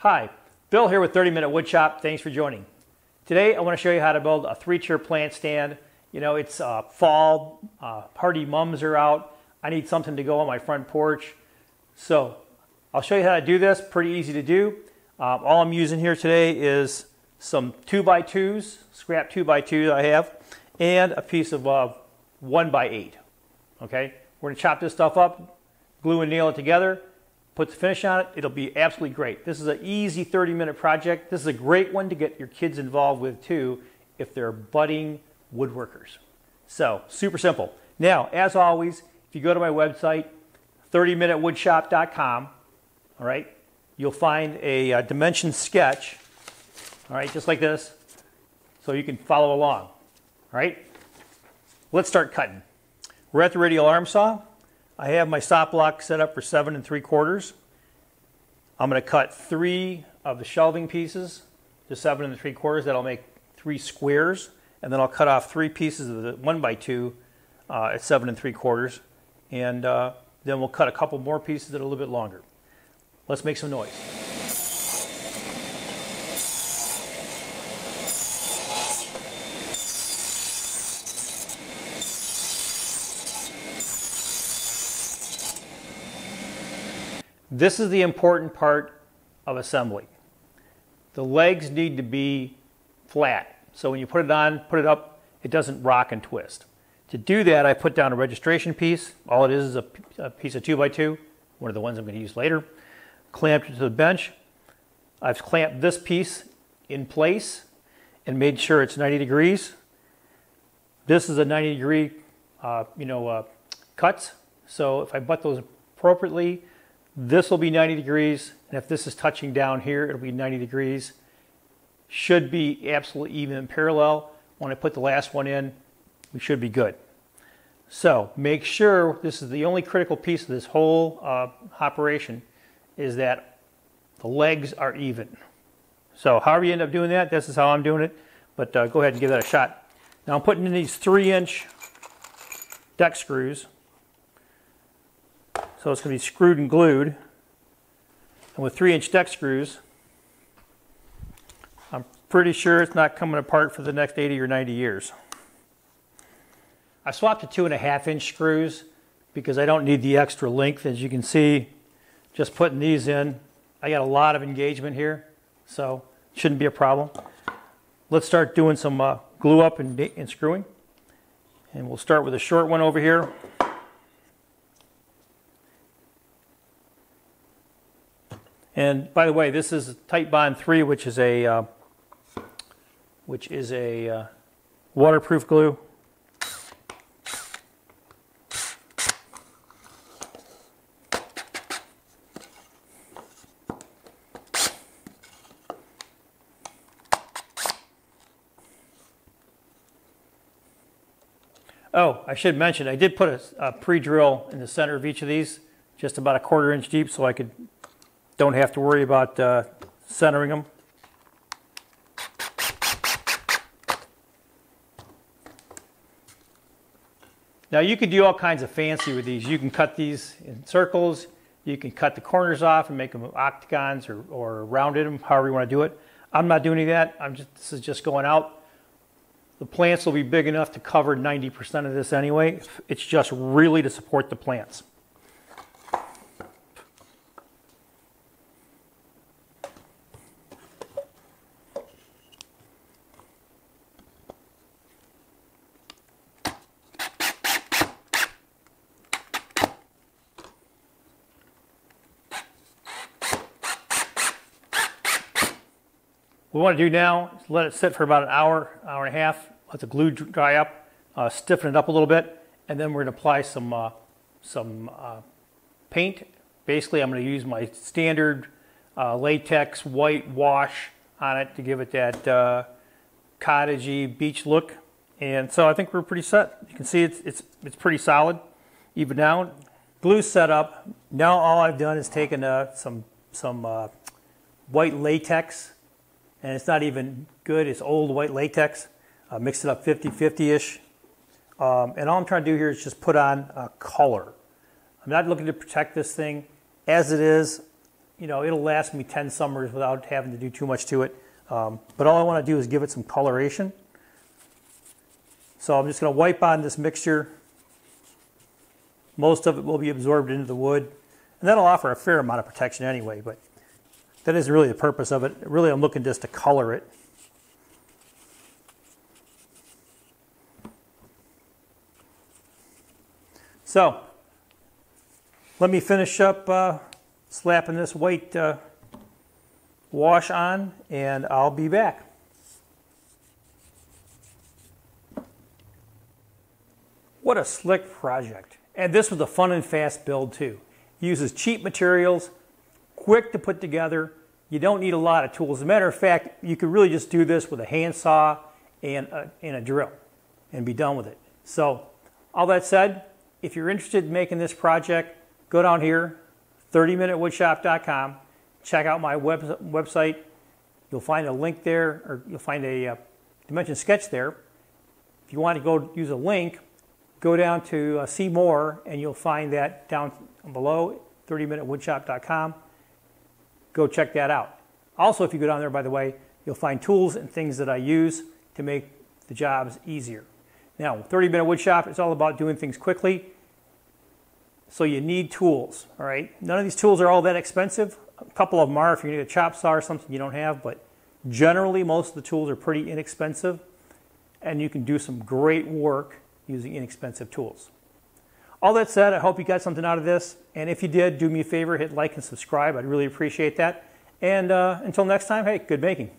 Hi, Bill here with 30-Minute Woodshop. Thanks for joining. Today I want to show you how to build a 3-tier plant stand. You know, it's fall, hardy mums are out. I need something to go on my front porch. So I'll show you how to do this. Pretty easy to do. All I'm using here today is some 2x2s, scrap 2x2 I have, and a piece of 1x8. Okay, we're going to chop this stuff up, glue and nail it together, put the finish on it. It'll be absolutely great. This is an easy 30-minute project. This is a great one to get your kids involved with too if they're budding woodworkers. So super simple. Now, as always, if you go to my website, 30minutewoodshop.com, all right, you'll find a dimension sketch, all right, just like this, so you can follow along. All right, let's start cutting. We're at the radial arm saw. I have my stop block set up for 7 3/4. I'm going to cut 3 of the shelving pieces to 7 3/4. That'll make 3 squares, and then I'll cut off 3 pieces of the 1x2 at 7 3/4, and then we'll cut a couple more pieces that are a little bit longer. Let's make some noise. This is the important part of assembly. The legs need to be flat. So when you put it on, put it up, it doesn't rock and twist. To do that, I put down a registration piece. All it is a piece of 2x2, one of the ones I'm going to use later. Clamped it to the bench. I've clamped this piece in place and made sure it's 90 degrees. This is a 90-degree, cuts. So if I butt those appropriately, this will be 90 degrees, and if this is touching down here, it'll be 90 degrees. Should be absolutely even and parallel. When I put the last one in, we should be good. So make sure, this is the only critical piece of this whole operation, is that the legs are even. So however you end up doing that, this is how I'm doing it, but go ahead and give that a shot. Now I'm putting in these 3-inch deck screws. So it's going to be screwed and glued. And with 3-inch deck screws, I'm pretty sure it's not coming apart for the next 80 or 90 years. I swapped to 2.5-inch screws because I don't need the extra length. As you can see, just putting these in, I got a lot of engagement here, so it shouldn't be a problem. Let's start doing some glue up and screwing. And we'll start with a short one over here. And by the way, this is Tight Bond 3, which is a waterproof glue. Oh, I should mention, I did put a pre-drill in the center of each of these, just about 1/4 inch deep, so I don't have to worry about centering them. Now you can do all kinds of fancy with these. You can cut these in circles. You can cut the corners off and make them octagons or rounded them, however you want to do it. I'm not doing any of that. This is just going out. The plants will be big enough to cover 90% of this anyway. It's just really to support the plants. What we want to do now is let it sit for about an hour, hour and a half, let the glue dry up, stiffen it up a little bit, and then we're going to apply some paint. Basically, I'm going to use my standard latex white wash on it to give it that cottagey beach look. And so I think we're pretty set. You can see it's pretty solid, even now. Glue set up. Now all I've done is taken some white latex. And it's not even good, it's old white latex. Mix it up 50-50-ish. And all I'm trying to do here is just put on color. I'm not looking to protect this thing. As it is, you know, it'll last me 10 summers without having to do too much to it. But all I want to do is give it some coloration. So I'm just going to wipe on this mixture. Most of it will be absorbed into the wood, and that'll offer a fair amount of protection anyway, but that isn't really the purpose of it. Really, I'm looking just to color it. So, let me finish up slapping this white wash on, and I'll be back. What a slick project. And this was a fun and fast build too. It uses cheap materials, quick to put together. You don't need a lot of tools. As a matter of fact, you could really just do this with a handsaw and a drill and be done with it. So, all that said, if you're interested in making this project, go down here, 30minutewoodshop.com. Check out my website. You'll find a link there, or you'll find a dimension sketch there. If you want to go use a link, go down to see more, and you'll find that down below, 30minutewoodshop.com. Go check that out. Also, if you go down there, by the way, you'll find tools and things that I use to make the jobs easier. Now, 30-Minute Woodshop is all about doing things quickly, so you need tools, all right? None of these tools are all that expensive. A couple of them are if you need a chop saw or something you don't have, but generally most of the tools are pretty inexpensive, and you can do some great work using inexpensive tools. All that said, I hope you got something out of this, and if you did, do me a favor, hit like and subscribe. I'd really appreciate that. And until next time, hey, good making.